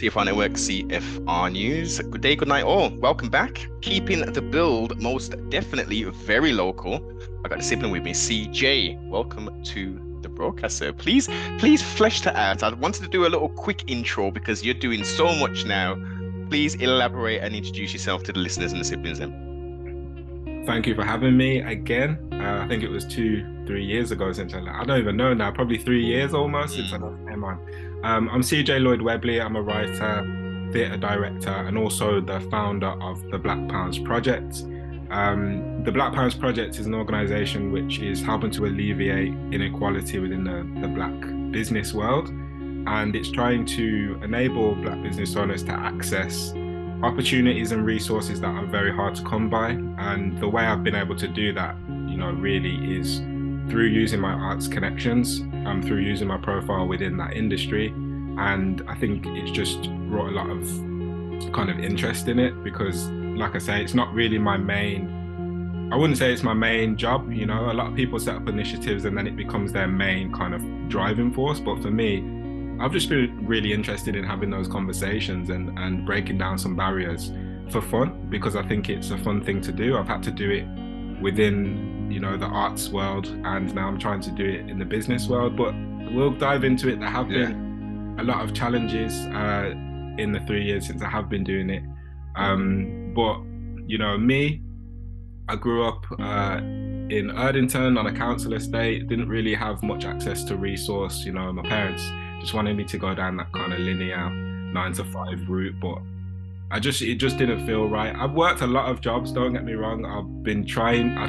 CFR Network, CFR News. Good day, good night, all. Welcome back. Keeping the build most definitely very local. I got the sibling with me, CJ. Welcome to the broadcast, sir. Please flesh that out. I wanted to do a little quick intro because you're doing so much now. Please elaborate and introduce yourself to the listeners and the siblings then. Thank you for having me again. I think it was 2-3 years ago since I don't even know now, probably 3 years almost since I came on. I'm CJ Webley. I'm a writer, theatre director, and also the founder of the Black Pounds Project. The Black Pounds Project is an organisation which is helping to alleviate inequality within the Black business world, and it's trying to enable Black business owners to access opportunities and resources that are very hard to come by. And the way I've been able to do that, really is through using my arts connections, through using my profile within that industry. And I think it's just brought a lot of kind of interest in it because, like I say, it's not really I wouldn't say it's my main job. A lot of people set up initiatives and then it becomes their main kind of driving force. But for me, I've just been really interested in having those conversations and breaking down some barriers for fun, because I think it's a fun thing to do. I've had to do it within, the arts world, and now I'm trying to do it in the business world, but we'll dive into it. There have been a lot of challenges in the 3 years since I have been doing it. But, me, I grew up in Erdington on a council estate, didn't really have much access to resource. My parents just wanted me to go down that kind of linear 9-to-5 route, but it just didn't feel right. I've worked a lot of jobs, don't get me wrong. I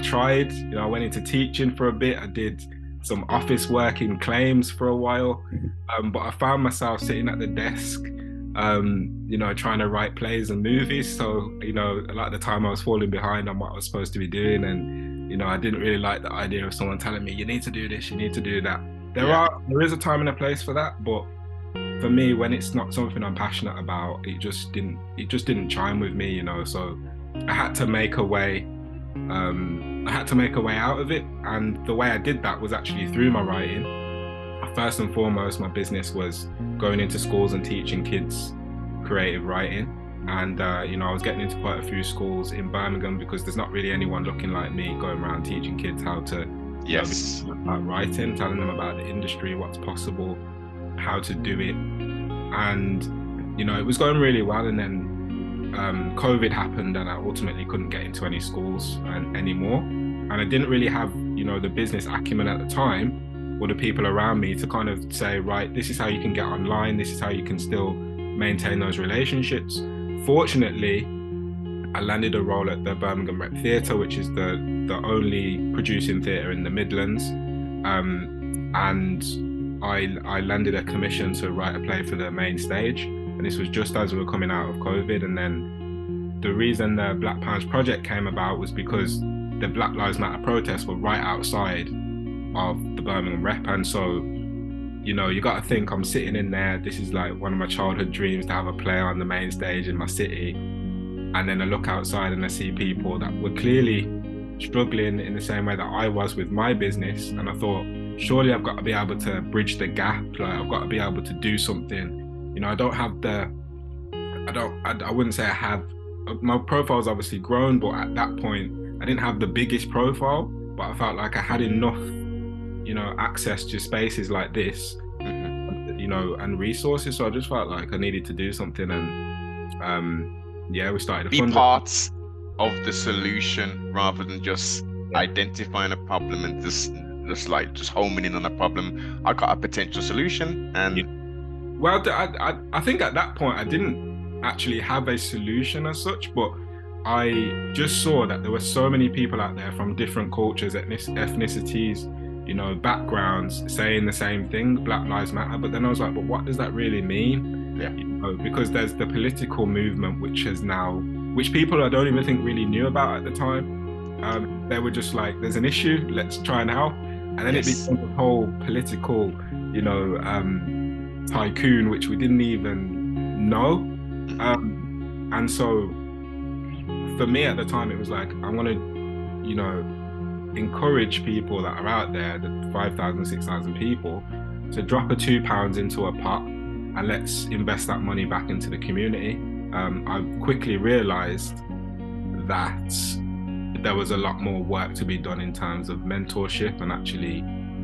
tried, I went into teaching for a bit. I did some office work in claims for a while, but I found myself sitting at the desk, trying to write plays and movies. So, a lot of the time I was falling behind on what I was supposed to be doing. And, I didn't really like the idea of someone telling me, you need to do this, you need to do that. There is a time and a place for that, but for me, when it's not something I'm passionate about, it just didn't chime with me, so I had to make a way out of it. And the way I did that was actually through my writing. First and foremost, my business was going into schools and teaching kids creative writing. And I was getting into quite a few schools in Birmingham because there's not really anyone looking like me going around teaching kids how to about writing, telling them about the industry, what's possible, how to do it. And it was going really well, and then COVID happened and I ultimately couldn't get into any schools anymore. And I didn't really have the business acumen at the time or the people around me to kind of say, right, this is how you can get online, this is how you can still maintain those relationships. Fortunately, I landed a role at the Birmingham Rep Theatre, which is the only producing theatre in the Midlands, and I landed a commission to write a play for the main stage, and this was just as we were coming out of COVID. And then the reason the Black Pounds Project came about was because the Black Lives Matter protests were right outside of the Birmingham Rep, and so you got to think, I'm sitting in there, this is like one of my childhood dreams, to have a play on the main stage in my city, and then I look outside and I see people that were clearly struggling in the same way that I was with my business, and I thought, surely I've got to be able to bridge the gap. Like, I've got to be able to do something. I wouldn't say I have, my profile's obviously grown, but at that point I didn't have the biggest profile, but I felt like I had enough, access to spaces like this, and resources. So I just felt like I needed to do something, and we started be part of the solution rather than just identifying a problem and just homing in on a problem. I got a potential solution, and well, I think at that point I didn't actually have a solution as such, but I just saw that there were so many people out there from different cultures, ethnicities, backgrounds, saying the same thing, Black Lives Matter. But then I was like, but what does that really mean? Because there's the political movement which people I don't even think really knew about at the time. They were just like, there's an issue, let's try and help. And then it became a whole political, tycoon, which we didn't even know. And so for me at the time, it was like, I want to, encourage people that are out there, the 5,000, 6,000 people, to drop a £2 into a pot and let's invest that money back into the community. I quickly realized that there was a lot more work to be done in terms of mentorship and actually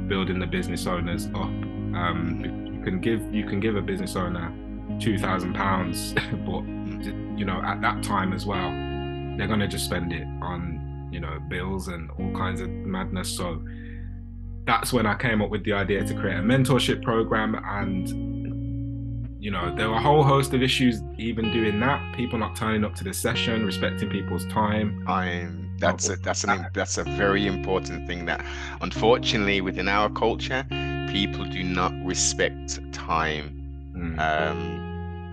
building the business owners up. You can give a business owner £2,000, but you know, at that time as well, they're going to just spend it on, you know, bills and all kinds of madness. So that's when I came up with the idea to create a mentorship program. And, you know, there were a whole host of issues even doing that. People not turning up to the session, respecting people's time. That's a very important thing that, unfortunately, within our culture, people do not respect time.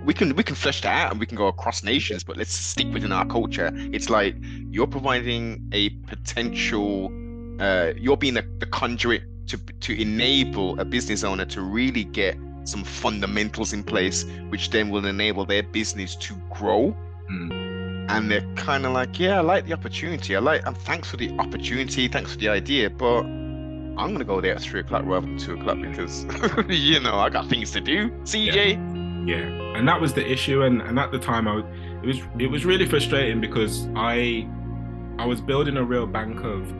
We can flesh that out and we can go across nations, but let's stick within our culture. It's like you're providing a potential, you're being the conduit to enable a business owner to really get some fundamentals in place, which then will enable their business to grow. And they're kind of like, yeah, I like the opportunity. I'm thanks for the opportunity, thanks for the idea, but I'm gonna go there at 3 o'clock rather than 2 o'clock because you know, I got things to do, CJ. Yeah, and that was the issue, and at the time it was really frustrating because I was building a real bank of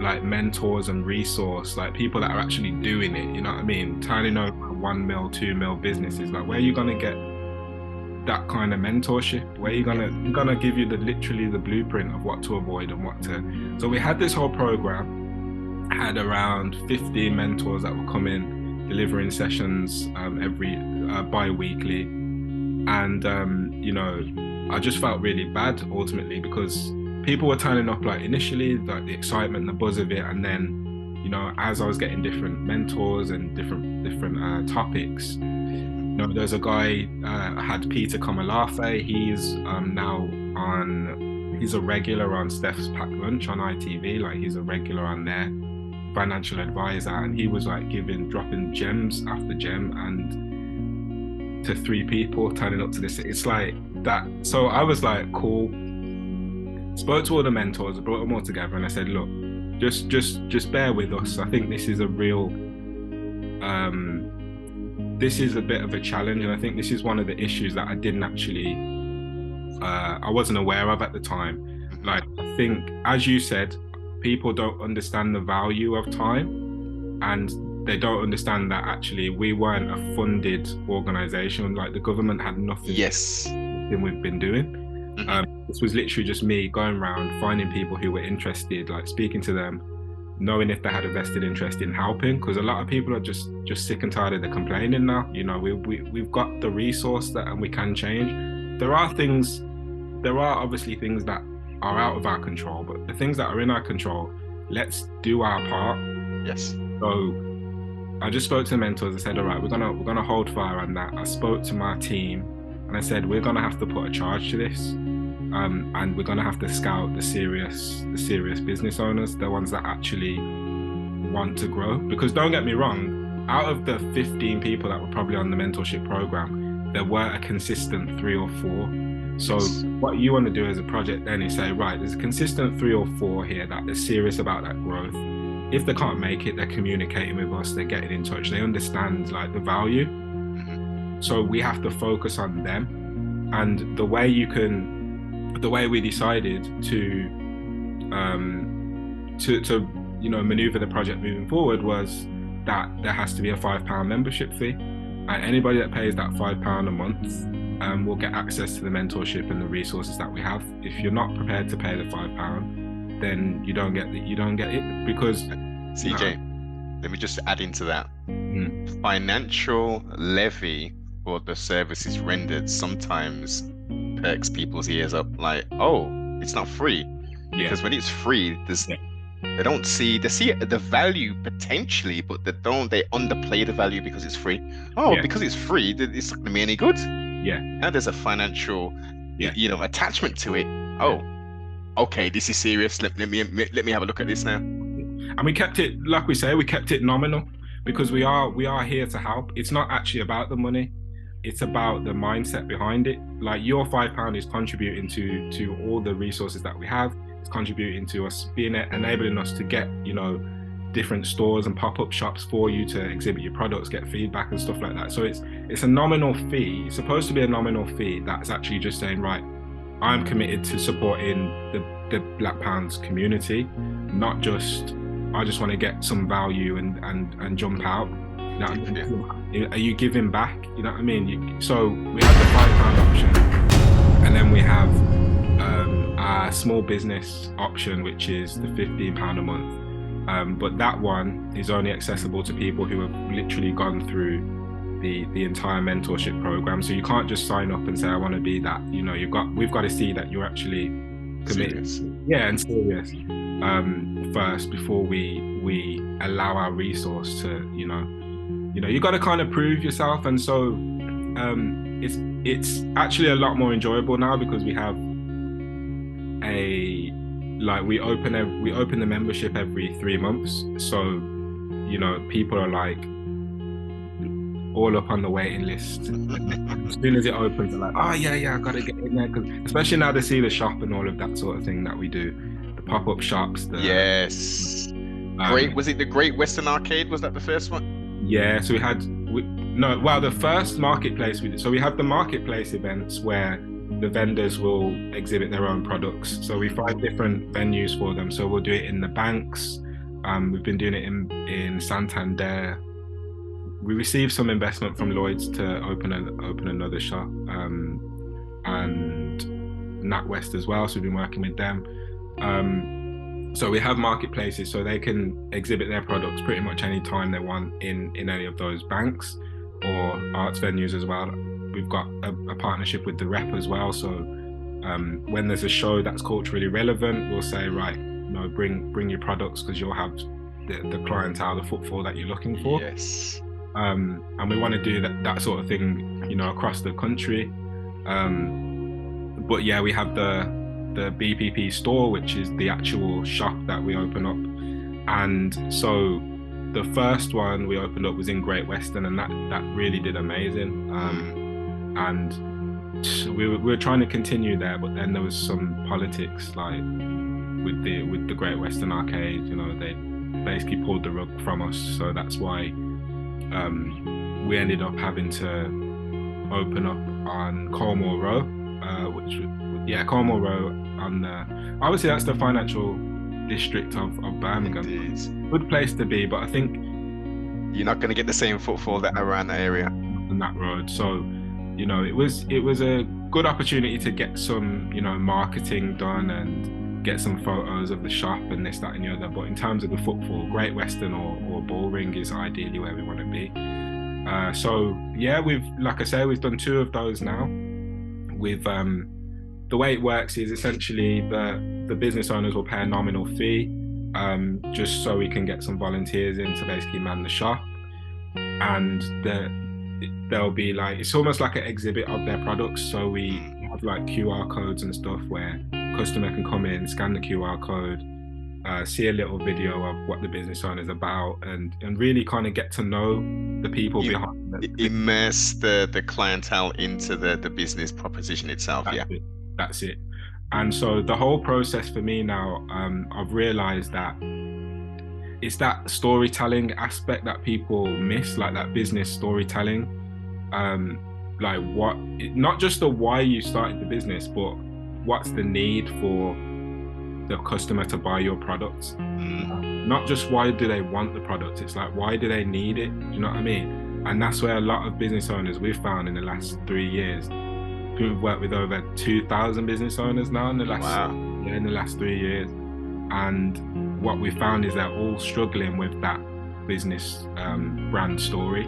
like mentors and resource, like people that are actually doing it, you know what I mean, turning over 1 mil, 2 mil businesses. Like, where are you gonna get that kind of mentorship? Where you gonna give you literally the blueprint of what to avoid and what to. So we had this whole program, had around 15 mentors that would come in, delivering sessions every bi-weekly, and you know, I just felt really bad ultimately because people were turning up, like initially, like the excitement, the buzz of it, and then, you know, as I was getting different mentors and different topics. You know, there's a guy, I had Peter Komalafe. He's he's a regular on Steph's Packed Lunch on ITV. Like, he's a regular on there, financial advisor, and he was like dropping gems after gem, and to 3 people turning up to this. It's like that. So I was like, cool. Spoke to all the mentors, I brought them all together, and I said, look, just bear with us. I think this is a real this is a bit of a challenge, and I think this is one of the issues that I didn't actually I wasn't aware of at the time. Like, I think, as you said, people don't understand the value of time, and they don't understand that actually we weren't a funded organization. Like, the government had nothing we've been doing. This was literally just me going around finding people who were interested, like speaking to them, knowing if they had a vested interest in helping, because a lot of people are just sick and tired of the complaining now. You know, we've got the resource that, and we can change. There are obviously things that are out of our control, but the things that are in our control, let's do our part. Yes. So I just spoke to the mentors. I said, all right, we're gonna hold fire on that. I spoke to my team and I said, we're gonna have to put a charge to this. And we're gonna have to scout the serious business owners, the ones that actually want to grow. Because don't get me wrong, out of the 15 people that were probably on the mentorship program, there were a consistent 3 or 4. So what you want to do as a project then is say, right, there's a consistent 3 or 4 here that are serious about that growth. If they can't make it, they're communicating with us, they're getting in touch, they understand like the value. So we have to focus on them. And the way we decided to you know, maneuver the project moving forward was that there has to be a £5 membership fee, and anybody that pays that £5 a month will get access to the mentorship and the resources that we have. If you're not prepared to pay the £5, then you don't get it because CJ, let me just add into that. Financial levy for the services rendered sometimes perks people's ears up, like, oh, it's not free. Because when it's free, they see the value potentially, but they underplay the value because it's free. Because it's free, it's not gonna be any good. And there's a financial you know, attachment to it. Okay, this is serious. Let me have a look at this now. And we kept it, like we say, we kept it nominal, because we are here to help. It's not actually about the money, it's about the mindset behind it. Like, your £5 is contributing to all the resources that we have. It's contributing to us enabling us to get, you know, different stores and pop-up shops for you to exhibit your products, get feedback and stuff like that. So it's a nominal fee. It's supposed to be a nominal fee that's actually just saying, right, I'm committed to supporting the Black Pounds community, not just I just want to get some value and jump out. You know what I mean? Are you giving back? You know what I mean? So we have the £5 option, and then we have our small business option, which is the £15 a month. But that one is only accessible to people who have literally gone through the entire mentorship program. So you can't just sign up and say I want to be that. You know, we've got to see that you're actually committed, and serious first before we allow our resource to you got to kind of prove yourself. And so it's actually a lot more enjoyable now because we have we open the membership every 3 months. So people are like all up on the waiting list. As soon as it opens, they're like, oh yeah, I gotta get in there, because especially now they see the shop and all of that sort of thing that we do, the pop-up shops. Yes. Was it the Great Western Arcade? Was that the first one? Yeah. So the first marketplace we did. So we have the marketplace events where the vendors will exhibit their own products. So we find different venues for them. So we'll do it in the banks. We've been doing it in Santander. We received some investment from Lloyd's to open another shop, and NatWest as well. So we've been working with them. So we have marketplaces, so they can exhibit their products pretty much any time they want in any of those banks or arts venues as well. We've got a partnership with the Rep as well. So when there's a show that's culturally relevant, we'll say, right, bring your products, because you'll have the clientele, the footfall that you're looking for. Yes. And we want to do that sort of thing, across the country. But yeah, we have the BPP store, which is the actual shop that we open up. And so the first one we opened up was in Great Western, and that really did amazing. And we were trying to continue there, but then there was some politics, like with the Great Western Arcade. They basically pulled the rug from us, so that's why we ended up having to open up on Colmore Row, Colmore Row obviously that's the financial district of Birmingham. Indeed. Good place to be, but I think you're not going to get the same footfall that around the area on that road. So it was a good opportunity to get some marketing done and get some photos of the shop and this, that and the other. But in terms of the footfall, Great Western or Bullring is ideally where we want to be. So yeah, we've done 2 of those now. With the way it works is essentially the business owners will pay a nominal fee, just so we can get some volunteers in to basically man the shop. And there'll be it's almost like an exhibit of their products. So we have QR codes and stuff where customer can come in, scan the QR code, see a little video of what the business owner is about, and really kind of get to know the people behind it. Immerse the clientele into the business proposition itself. That's it. And so the whole process for me now, I've realized that it's that storytelling aspect that people miss, like that business storytelling. Not just the why you started the business, but what's the need for the customer to buy your products. Not just why do they want the product, it's like, why do they need it? Do you know what I mean? And that's where a lot of business owners we've found in the last 3 years, we've worked with over 2,000 business owners now in the last 3 years. And what we found is they're all struggling with that business brand story.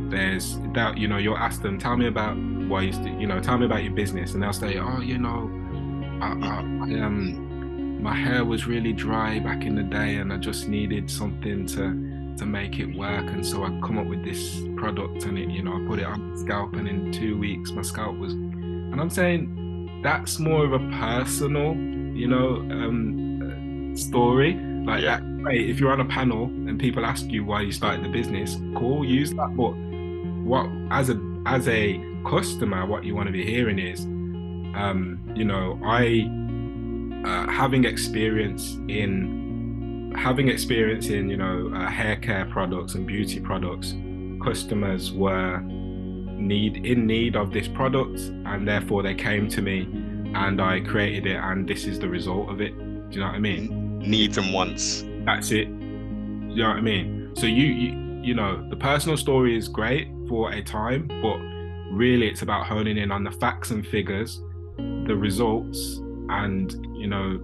There's that, you'll ask them, tell me about why tell me about your business, and they'll say, oh, my hair was really dry back in the day and I just needed something to make it work, and so I come up with this product, and it, I put it on my scalp, and in 2 weeks my scalp was, and I'm saying that's more of a personal, story. That, great. If you're on a panel and people ask you why you started the business, cool, use that. But what as a customer, what you want to be hearing is, having experience in hair care products and beauty products, customers were in need of this product, and therefore they came to me and I created it, and this is the result of it. Do you know what I mean? Needs and wants. That's it. You know what I mean? So you know, the personal story is great for a time, but really it's about honing in on the facts and figures, the results, and you know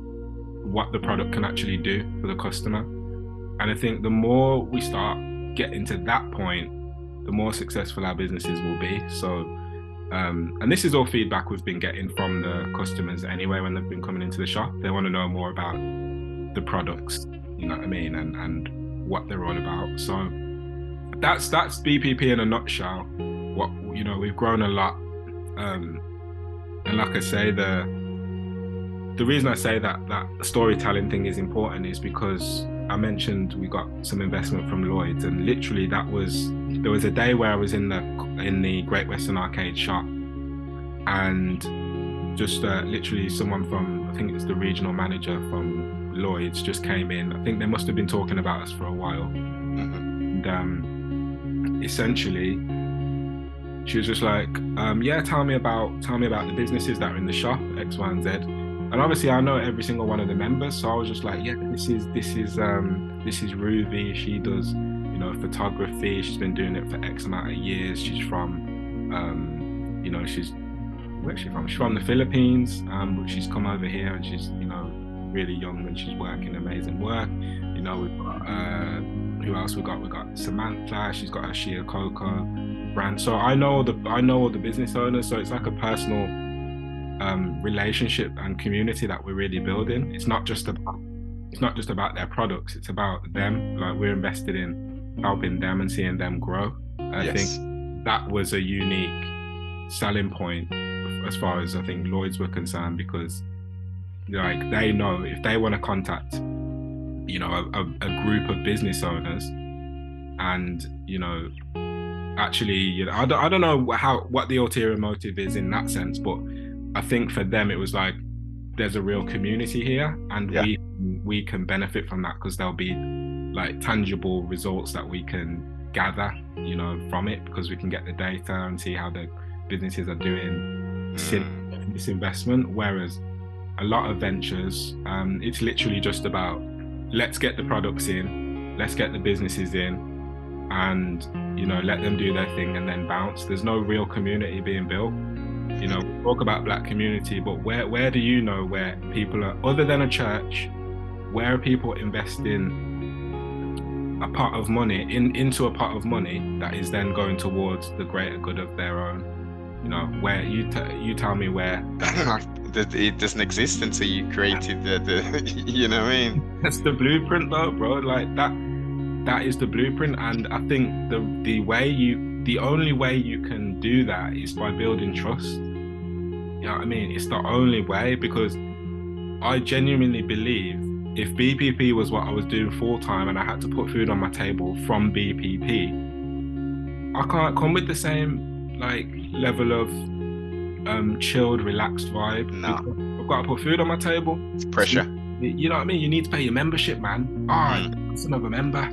what the product can actually do for the customer. And I think the more we start getting to that point, the more successful our businesses will be. So and this is all feedback we've been getting from the customers anyway when they've been coming into the shop. They want to know more about the products, you know what I mean, and what they're all about. So that's BPP in a nutshell. What, you know, we've grown a lot, and like I say, the reason I say that storytelling thing is important is because I mentioned we got some investment from Lloyd's, and literally there was a day where I was in the Great Western Arcade shop, and just literally someone from, I think it's the regional manager from Lloyd's, just came in. I think they must have been talking about us for a while. And essentially she was just like, yeah, tell me about the businesses that are in the shop, X, Y, and Z. And obviously I know every single one of the members, so I was just like, yeah, this is Ruby. She does, you know, photography. She's been doing it for X amount of years. She's from, you know, where's she from? She's from the Philippines, but she's come over here, and she's, you know, really young, and she's working amazing work. You know, we've got who else we got? We got Samantha. She's got her Shea Cocoa brand. So I know all the business owners. So it's like a personal relationship and community that we're really building. It's not just about their products. It's about them. Like, we're invested in helping them and seeing them grow. I think that was a unique selling point as far as I think Lloyd's were concerned, because like they know if they want to contact, you know, a group of business owners, and you know, actually, you know, I don't know what the ulterior motive is in that sense, but I think for them it was like, there's a real community here, and we can benefit from that, because there'll be like tangible results that we can gather, you know, from it, because we can get the data and see how the businesses are doing since this investment. Whereas a lot of ventures, it's literally just about, let's get the products in, let's get the businesses in, and you know, let them do their thing and then bounce. There's no real community being built. You know, we talk about Black community, but where do you know where people are, other than a church, where are people investing a pot of money into a pot of money that is then going towards the greater good of their own? You know, where you tell me where it doesn't exist until you created the you know what I mean? That's the blueprint though, bro. Like that is the blueprint. And I think the only way you can do that is by building trust. You know what I mean? It's the only way, because I genuinely believe if BPP was what I was doing full time and I had to put food on my table from BPP, I can't come with the same like level of chilled, relaxed vibe. No. I've got to put food on my table. It's pressure. You know what I mean? You need to pay your membership, man. That's another member.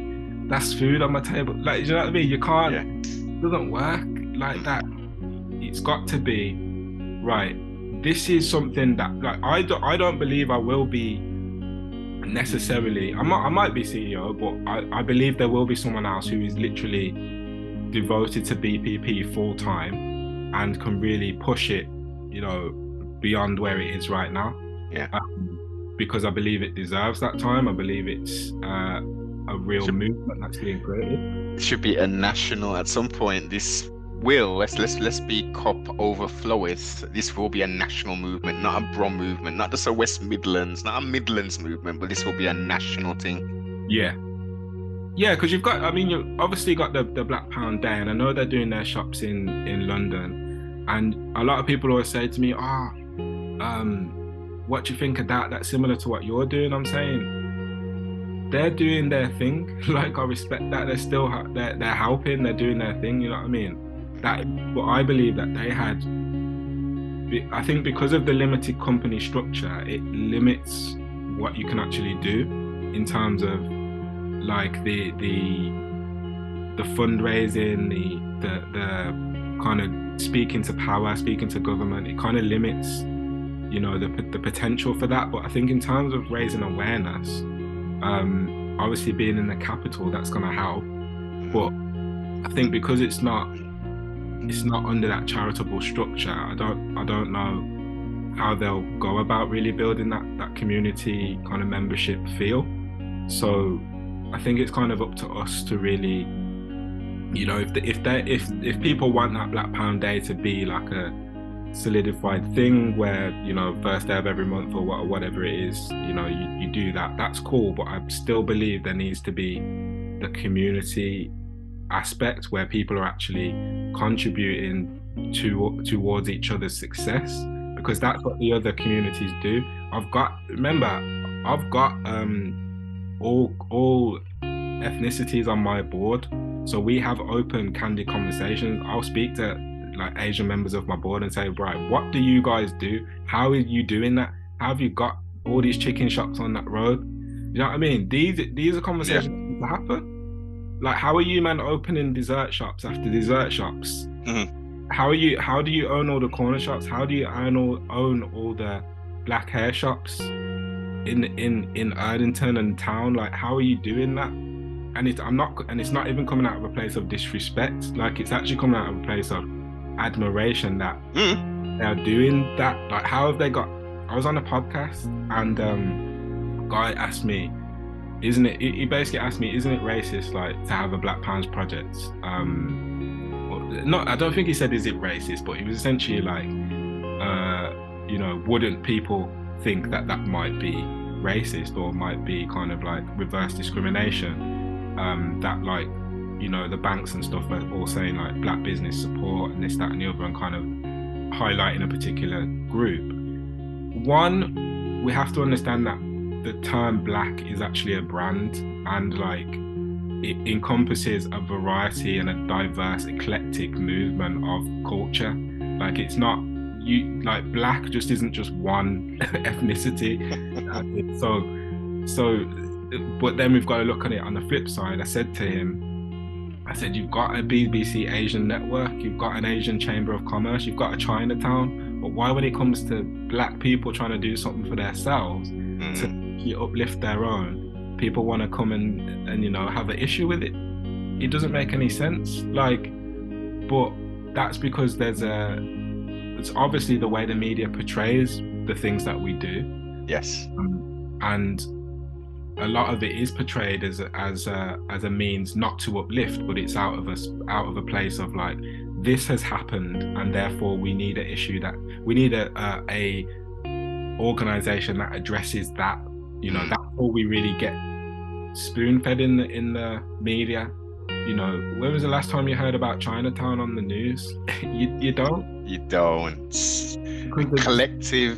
That's food on my table. Like, you know what I mean? You can't. It doesn't work like that. It's got to be right. This is something that, like, I don't believe I will be necessarily. I might be CEO, but I believe there will be someone else who is literally devoted to BPP full time and can really push it, you know, beyond where it is right now. Because I believe it deserves that time. I believe it's a real movement that's being created. It should be a national at some point. This will, let's be COP overfloweth. This will be a national movement, not a Brom movement, not just a West Midlands, not a Midlands movement, but this will be a national thing. Yeah, because you've obviously got the Black Pound Day, and I know they're doing their shops in London, and a lot of people always say to me, what do you think of that? That's similar to what you're doing. I'm saying they're doing their thing. Like, I respect that. They're still they're helping. They're doing their thing. You know what I mean? But I believe that they had. I think because of the limited company structure, it limits what you can actually do in terms of like the fundraising, kind of speaking to power, speaking to government, it kind of limits, you know, the potential for that. But I think in terms of raising awareness, obviously being in the capital, that's going to help. But I think because it's not under that charitable structure, I don't know how they'll go about really building that community kind of membership feel. So I think it's kind of up to us to really, you know, if people want that Black Pound Day to be like a solidified thing where, you know, first day of every month or whatever it is, you know, you do that, that's cool. But I still believe there needs to be the community aspect where people are actually contributing towards each other's success, because that's what the other communities do. I've got all ethnicities on my board, so we have open, candid conversations. I'll speak to like Asian members of my board and say, right, what do you guys do? How are you doing that? How have you got all these chicken shops on that road? You know what I mean? These are conversations that happen. Like, how are you, man, opening dessert shops after dessert shops? How do you own all the corner shops? How do you own all the black hair shops in Erdington and town? Like, how are you doing that? And it's not even coming out of a place of disrespect. Like, it's actually coming out of a place of admiration that they're doing that. Like, how have they got? I was on a podcast and a guy asked me, he basically asked me, isn't it racist, like, to have a Black Pounds project? I don't think he said, is it racist, but he was essentially like, you know, wouldn't people think that might be racist or might be kind of like reverse discrimination? That, like, you know, the banks and stuff are all saying like black business support and this, that, and the other, and kind of highlighting a particular group. One, we have to understand that the term black is actually a brand, and like it encompasses a variety and a diverse, eclectic movement of culture. Like, it's not, you like, black just isn't just one ethnicity. But then we've got to look at it on the flip side. I said to him, you've got a BBC Asian network, you've got an Asian Chamber of Commerce, you've got a Chinatown, but why, when it comes to black people trying to do something for themselves to uplift their own, people want to come and you know, have an issue with it? It doesn't make any sense. Like, but that's because it's obviously the way the media portrays the things that we do. Yes. And a lot of it is portrayed as a means not to uplift, but it's out of a place of like, this has happened and therefore we need an issue, that we need a organization that addresses that. You know, that's all we really get spoon-fed in the media. You know, when was the last time you heard about Chinatown on the news? you don't. You don't. Collective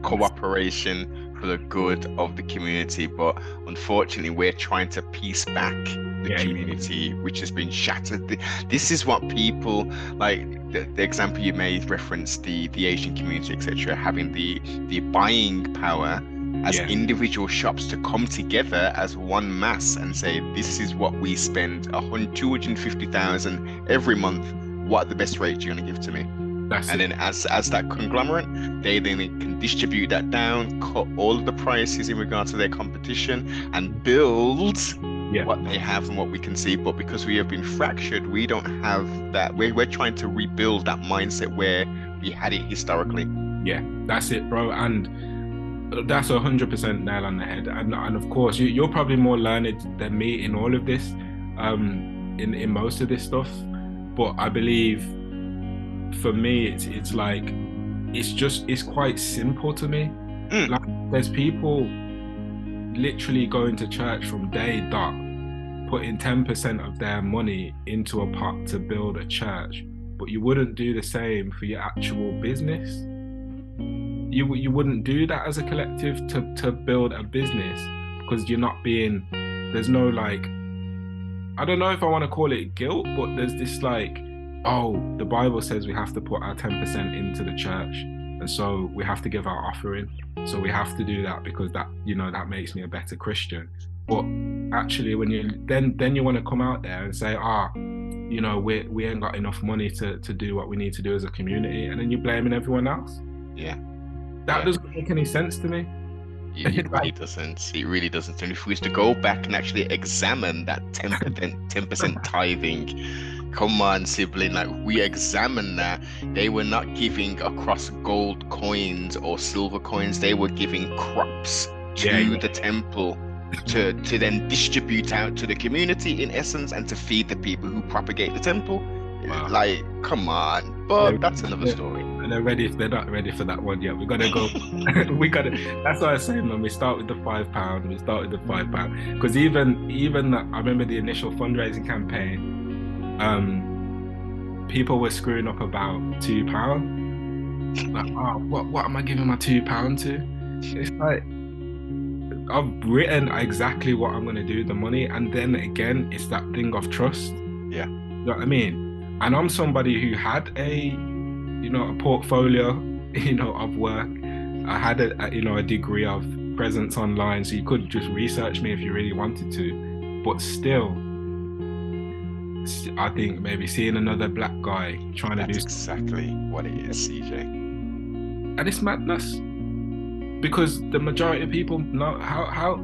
cooperation for the good of the community, but unfortunately we're trying to piece back the community which has been shattered. This is what people like, the example you made referenced the Asian community, etc., having the buying power as individual shops to come together as one mass and say, this is what we spend 250,000 every month, what are the best rates you're going to give to me? Then as that conglomerate, they then can distribute that down, cut all of the prices in regards to their competition, and build what they have and what we can see. But because we have been fractured, we don't have that. We're trying to rebuild that mindset where we had it historically. Yeah, that's it, bro. And that's 100% nail on the head. And of course, you're probably more learned than me in all of this, in most of this stuff. But I believe, for me, it's like, it's quite simple to me. Like, there's people literally going to church from day dot, putting 10% of their money into a pot to build a church, but you wouldn't do the same for your actual business. You wouldn't do that as a collective to build a business, because you're not being, there's no, like, I don't know if I want to call it guilt, but there's this like, oh, the Bible says we have to put our 10% into the church, and so we have to give our offering, so we have to do that because that, you know, that makes me a better Christian. But actually, when you then you want to come out there and say, you know, we ain't got enough money to do what we need to do as a community, and then you're blaming everyone else. Yeah. That Yeah. doesn't make any sense to me. It really doesn't. It really doesn't. And if we was to go back and actually examine that 10% tithing, come on, sibling, like we examine that, they were not giving across gold coins or silver coins, they were giving crops to the temple to then distribute out to the community in essence and to feed the people who propagate the temple. Wow. Like, come on. But that's another story. And they're not ready for that one yet. We gotta go. That's what I was saying, when we start with the £5. We start with the £5. Because even I remember the initial fundraising campaign, people were screwing up about £2. Like, oh, what am I giving my £2 to? It's like, I've written exactly what I'm gonna do with the money, and then again, it's that thing of trust. Yeah. You know what I mean? And I'm somebody who had a portfolio, of work. I had a degree of presence online, so you could just research me if you really wanted to. But still, I think maybe seeing another black guy trying to do exactly what it is, CJ. And it's madness, because the majority of people know how.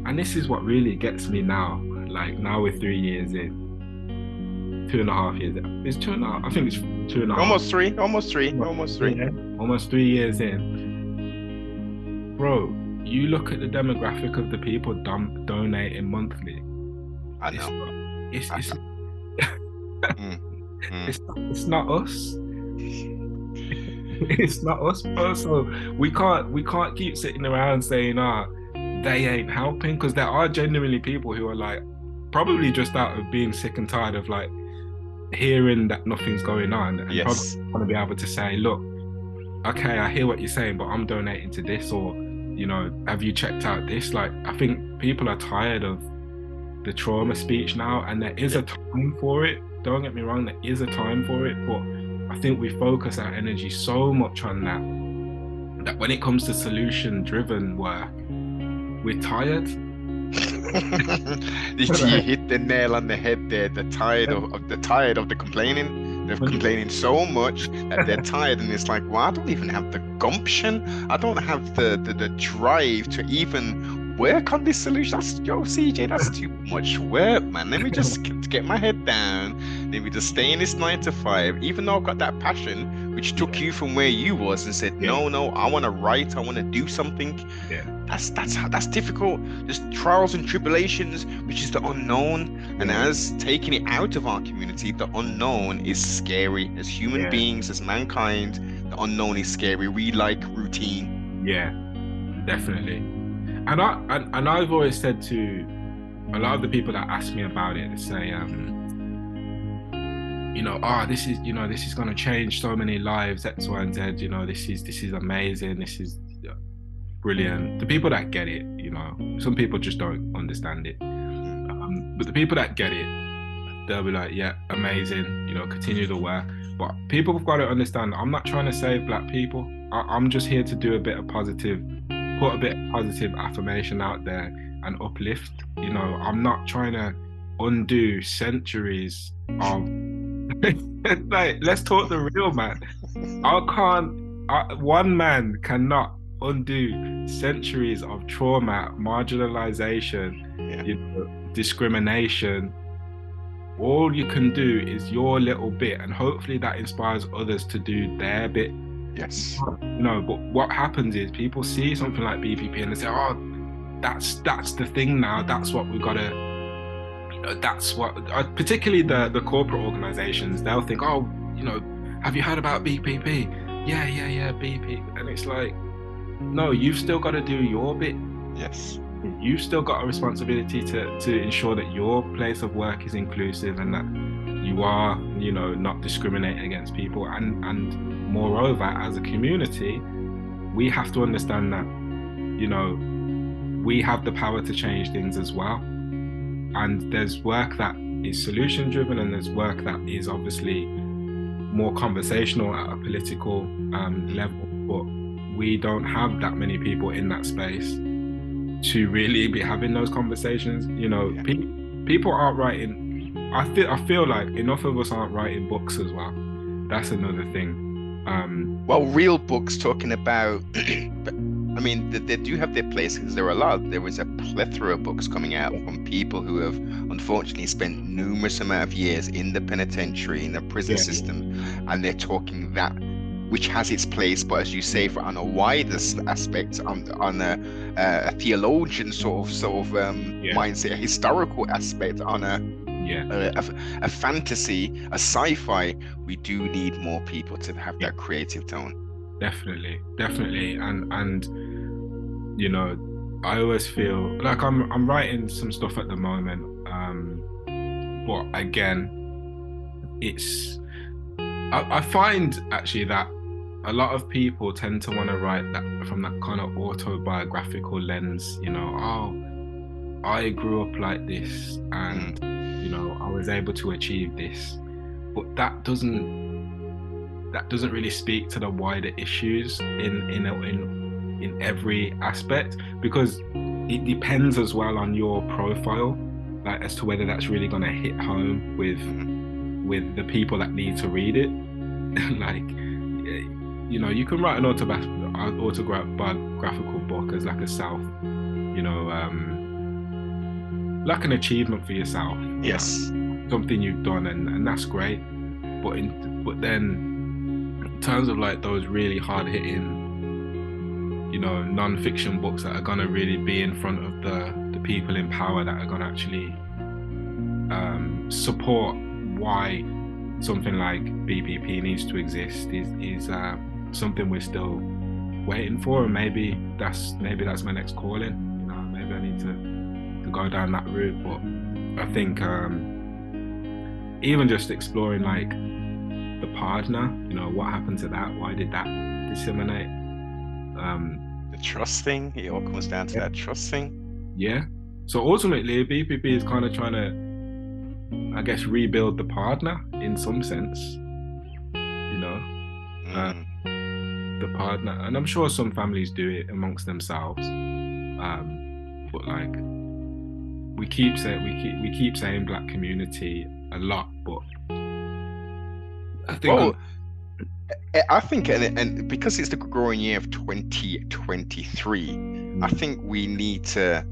And this is what really gets me now. Like, now we're 3 years in. 2.5 years. It's 2.5. I think it's 2.5. Almost three. Yeah, almost 3 years in. Bro, you look at the demographic of the people donating monthly. I know. It's not us. It's not us, bro. So we can't keep sitting around saying, they ain't helping, because there are genuinely people who are like, probably just out of being sick and tired of like hearing that nothing's going on, and probably want to be able to say, look, okay, I hear what you're saying, but I'm donating to this, or have you checked out this? Like, I think people are tired of the trauma speech now, and there is a time for it. Don't get me wrong, there is a time for it, but I think we focus our energy so much on that when it comes to solution-driven work, we're tired. You hit the nail on the head there. The tired of the complaining. They're complaining so much that they're tired, and it's like, well, I don't even have the gumption. I don't have the drive to even work on this solution. CJ, that's too much work, man. Let me just get my head down. Let me just stay in this 9 to 5. Even though I've got that passion, which took you from where you was and said, no, I want to write. I want to do something. Yeah. That's difficult. There's trials and tribulations, which is the unknown. And as taking it out of our community, the unknown is scary. As human beings, as mankind, the unknown is scary. We like routine. Yeah, definitely. And I've always said to a lot of the people that ask me about it, say, this is going to change so many lives, X, Y, and Z. This is amazing. This is brilliant. The people that get it, some people just don't understand it. But the people that get it, they'll be like, yeah, amazing, continue the work. But people have got to understand, I'm not trying to save black people. I'm just here to do a bit of positive, put a bit of positive affirmation out there and uplift. I'm not trying to undo centuries of like, let's talk the real, man. One man cannot undo centuries of trauma, marginalization, discrimination. All you can do is your little bit, and hopefully that inspires others to do their bit. Yes. But what happens is people see something like BPP and they say, oh, that's the thing now. That's what we've got to, that's what, particularly the corporate organizations, they'll think, oh, have you heard about BPP? Yeah, BP. And it's like, no, you've still got to do your bit. Yes. You've still got a responsibility to ensure that your place of work is inclusive and that you are, not discriminating against people. And moreover, as a community, we have to understand that, we have the power to change things as well. And there's work that is solution driven, and there's work that is obviously more conversational at a political level. But we don't have that many people in that space to really be having those conversations. People aren't writing I feel like enough of us aren't writing books as well. That's another thing. Well, real books talking about, but I mean, they do have their place because there is a plethora of books coming out from people who have unfortunately spent numerous amount of years in the penitentiary, in the prison system, and they're talking that, which has its place, but as you say, on a wider aspect, on a theologian sort of mindset, a historical aspect, on a fantasy, a sci-fi, we do need more people to have that creative tone. Definitely, and you know, I always feel like I'm writing some stuff at the moment, but again, I find actually that a lot of people tend to want to write that from that kind of autobiographical lens. You know, oh, I grew up like this, and you know, I was able to achieve this, but that doesn't really speak to the wider issues in every aspect, because it depends as well on your profile, like as to whether that's really going to hit home with the people that need to read it. Like, you know, you can write an autobiographical book as like a self, you know, like an achievement for yourself. Yes. Something you've done, and that's great. But then in terms of like those really hard hitting, you know, non-fiction books that are gonna really be in front of the people in power, that are gonna actually support why something like BPP needs to exist, is something we're still waiting for. And maybe that's my next calling. You know, maybe I need to go down that route. But I think even just exploring like the partner, you know, what happened to that? Why did that disseminate? The trust thing. It all comes down to that trust thing. Yeah. So ultimately, BPP is kind of trying to, I guess, rebuild the partner in some sense. You know, the partner, and I'm sure some families do it amongst themselves. But like, we keep saying Black community a lot, but I think I think, and because it's the growing year of 2023, I think we need to,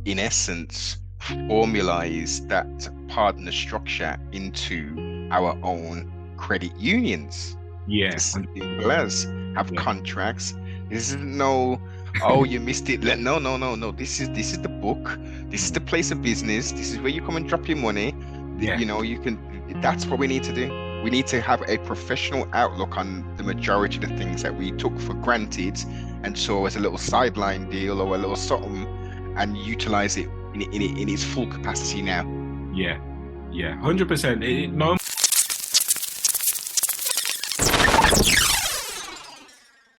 in essence, formalize that partner structure into our own credit unions. Yes. Have contracts. This is no, oh, you missed it. No. This is the book. This is the place of business. This is where you come and drop your money. Yeah. You know, that's what we need to do. We need to have a professional outlook on the majority of the things that we took for granted and saw as a little sideline deal or a little something, and utilize it in its full capacity now. Yeah, 100%.